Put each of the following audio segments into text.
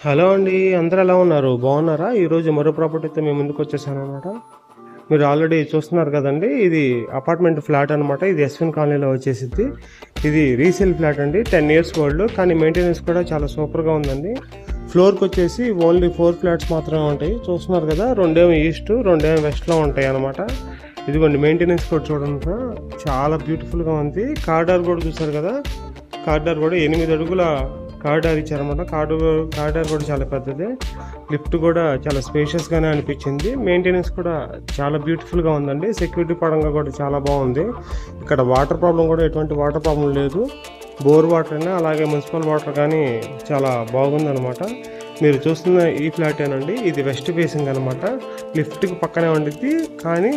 Hello అండి. అందరూ ఎలా ఉన్నారు? బాగున్నారా? ఈరోజు మరో ప్రాపర్టీతో మేము ముందుకు వచ్చేసానమాట. మీరు ఆల్రెడీ చూస్తున్నారు కదండి. ఇది అపార్ట్మెంట్ ఫ్లాట్ అనమాట. ఇది ఎస్విన్ కాలనీలో వచ్చేసిద్ది. ఇది రీసేల్ ఫ్లాట్ అండి. 10 ఇయర్స్ ఓల్డ్, కానీ మెయింటెనెన్స్ కూడా చాలా సూపర్గా ఉందండి. ఫ్లోర్కి వచ్చేసి ఓన్లీ 4 ఫ్లాట్స్ మాత్రమే ఉంటాయి. చూస్తున్నారు కదా, రెండేమో ఈస్ట్, రెండేమో వెస్ట్లో ఉంటాయి అనమాట. ఇదిగోండి, మెయింటెనెన్స్ కూడా చూడండి, చాలా బ్యూటిఫుల్గా ఉంది. కారిడార్ కూడా చూసారు కదా, కారిడార్ కూడా 8 అడుగుల కారిడార్ ఇచ్చారనమాట. కారిడార్ కూడా చాలా పెద్దది. లిఫ్ట్ కూడా చాలా స్పేషియస్గానే అనిపించింది. మెయింటెనెన్స్ కూడా చాలా బ్యూటిఫుల్గా ఉందండి. సెక్యూరిటీ పరంగా కూడా చాలా బాగుంది. ఇక్కడ వాటర్ ప్రాబ్లం కూడా ఎటువంటి వాటర్ ప్రాబ్లం లేదు. బోర్ వాటర్ అయినా అలాగే మున్సిపల్ వాటర్ కానీ చాలా బాగుందనమాట. మీరు చూస్తున్న ఈ ఫ్లాట్ ఏనండి. ఇది వెస్ట్ ఫేసింగ్ అనమాట. లిఫ్ట్కి పక్కనే ఉండిద్ది, కానీ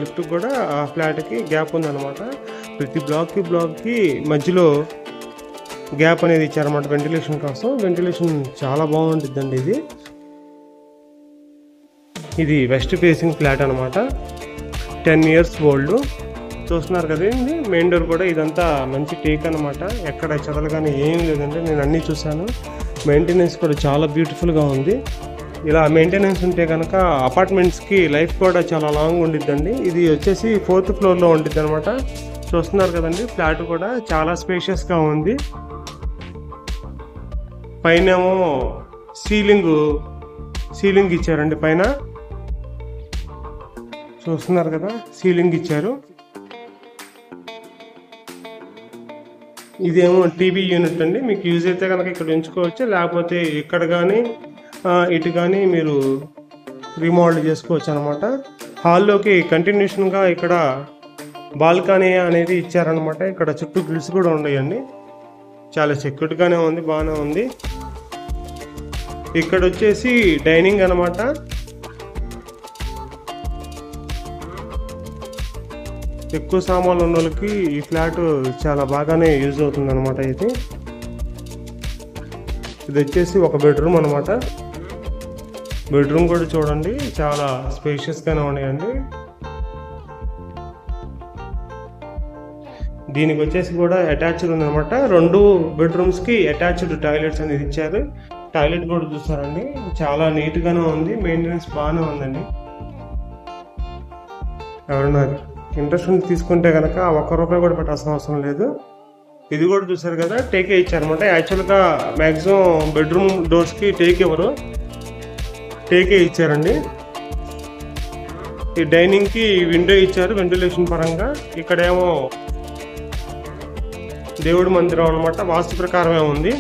లిఫ్ట్కి కూడా ఆ ఫ్లాట్కి గ్యాప్ ఉందన్నమాట. ప్రతి బ్లాక్కి మధ్యలో గ్యాప్ అనేది ఇచ్చారన్నమాట వెంటిలేషన్ కోసం. వెంటిలేషన్ చాలా బాగుంటుందండి. ఇది వెస్ట్ ఫేసింగ్ ఫ్లాట్ అనమాట. 10 ఇయర్స్ ఓల్డ్. చూస్తున్నారు కదండి, మెయిన్ డోర్ కూడా ఇదంతా మంచి టేక్ అనమాట. ఎక్కడ చెదలు కానీ ఏం లేదండి, నేను అన్నీ చూశాను. మెయింటెనెన్స్ కూడా చాలా బ్యూటిఫుల్గా ఉంది. ఇలా మెయింటెనెన్స్ ఉంటే కనుక అపార్ట్మెంట్స్కి లైఫ్ కూడా చాలా లాంగ్ ఉండిద్దండి. ఇది వచ్చేసి 4th ఫ్లోర్లో ఉండిద్ది అనమాట. చూస్తున్నారు కదండి, ఫ్లాట్ కూడా చాలా స్పేషియస్గా ఉంది. పైనేమో సీలింగ్ ఇచ్చారండి. పైన చూస్తున్నారు కదా, సీలింగ్ ఇచ్చారు. ఇదేమో టీవీ యూనిట్ అండి. మీకు యూజ్ అయితే కనుక ఇక్కడ ఉంచుకోవచ్చు, లేకపోతే ఇక్కడ కానీ ఇటు కానీ మీరు రీమోడల్ చేసుకోవచ్చు అనమాట. హాల్లోకి కంటిన్యూషన్గా ఇక్కడ బాల్కనీ అనేది ఇచ్చారనమాట. ఇక్కడ చుట్టూ గ్రిల్స్ కూడా ఉన్నాయండి. చాలా సెక్యూర్గానే ఉంది, బాగానే ఉంది. ఇక్కడ వచ్చేసి డైనింగ్ అనమాట. ఎక్కువ సామాన్లు ఉన్న వాళ్ళకి ఈ ఫ్లాట్ చాలా బాగానే యూజ్ అవుతుంది అనమాట. ఇది వచ్చేసి ఒక బెడ్రూమ్ అనమాట. బెడ్రూమ్ కూడా చూడండి, చాలా స్పేషియస్గానే ఉన్నాయండి. దీనికి వచ్చేసి కూడా అటాచ్డ్ ఉందన్నమాట. 2 బెడ్రూమ్స్కి అటాచ్డ్ టాయిలెట్స్ అనేది ఇచ్చారు. టాయిలెట్ కూడా చూస్తారండి, చాలా నీట్గానే ఉంది. మెయింటెనెన్స్ బాగానే ఉందండి. ఎవరన్నా ఇంట్రెస్ట్ ఉంది తీసుకుంటే కనుక ₹1 కూడా పెట్టాల్సిన అవసరం లేదు. ఇది కూడా చూసారు కదా, టేకే ఇచ్చారనమాట. యాక్చువల్గా మ్యాక్సిమం బెడ్రూమ్ డోర్స్కి టేక్ ఇవ్వరు, టేకే ఇచ్చారండి. ఈ డైనింగ్కి విండో ఇచ్చారు వెంటిలేషన్ పరంగా. ఇక్కడేమో దేవుడి మందిరం అనమాట. వాస్తు ప్రకారమే ఉంది.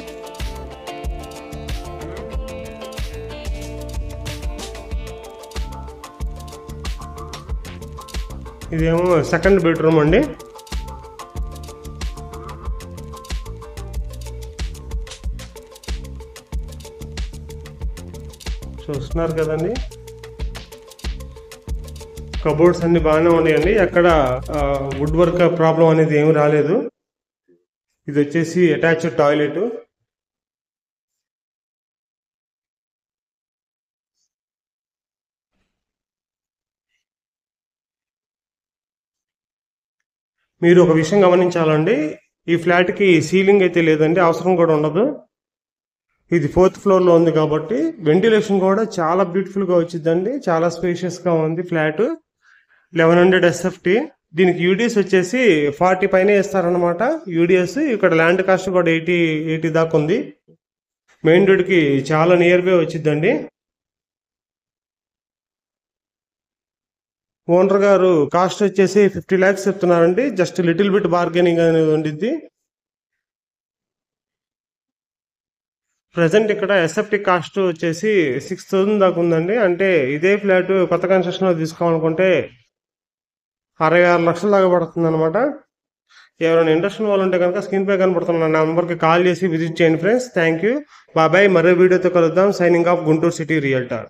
ఇదేమో సెకండ్ బెడ్రూమ్ అండి. చూస్తున్నారు కదండి, కబోర్డ్స్ అన్ని బాగానే ఉన్నాయండి. ఎక్కడ వుడ్ వర్క్ ప్రాబ్లం అనేది ఏమి రాలేదు. ఇది వచ్చేసి అటాచ్డ్ టాయిలెట్. మీరు ఒక విషయం గమనించాలండి, ఈ ఫ్లాట్కి సీలింగ్ అయితే లేదండి, అవసరం కూడా ఉండదు. ఇది 4th ఫ్లోర్లో ఉంది కాబట్టి వెంటిలేషన్ కూడా చాలా బ్యూటిఫుల్గా వచ్చిందండి. చాలా స్పేషియస్గా ఉంది ఫ్లాట్. 1100 SFT. దీనికి యూడిఎస్ వచ్చేసి 40 పైన ఇస్తారనమాట. యూడిఎస్ ఇక్కడ ల్యాండ్ కాస్ట్ కూడా 80 దాకా ఉంది. మెయిన్ రోడ్కి చాలా నియర్ బై వచ్చిందండి. ఓనర్ గారు కాస్ట్ వచ్చేసి 50 lakhs చెప్తున్నారండి. జస్ట్ లిటిల్ బిట్ బార్గెనింగ్ అనేది ఉండిద్ది. ప్రజెంట్ ఇక్కడ ఎస్ఎఫ్టీ కాస్ట్ వచ్చేసి 6,000 దాకా ఉందండి. అంటే ఇదే ఫ్లాట్ కొత్త కన్స్ట్రక్షన్లో తీసుకోవాలనుకుంటే 66 లక్షల దాకా పడుతుంది అనమాట. ఎవరైనా ఇంట్రెస్ట్ వాళ్ళు ఉంటే కనుక స్క్రీన్ పై కనపడుతున్న నెంబర్కి కాల్ చేసి విజిట్ చేయండి ఫ్రెండ్స్. థ్యాంక్ యూ, బాబాయ్. మరో వీడియోతో కలుద్దాం. Signing off, Guntur city realtor.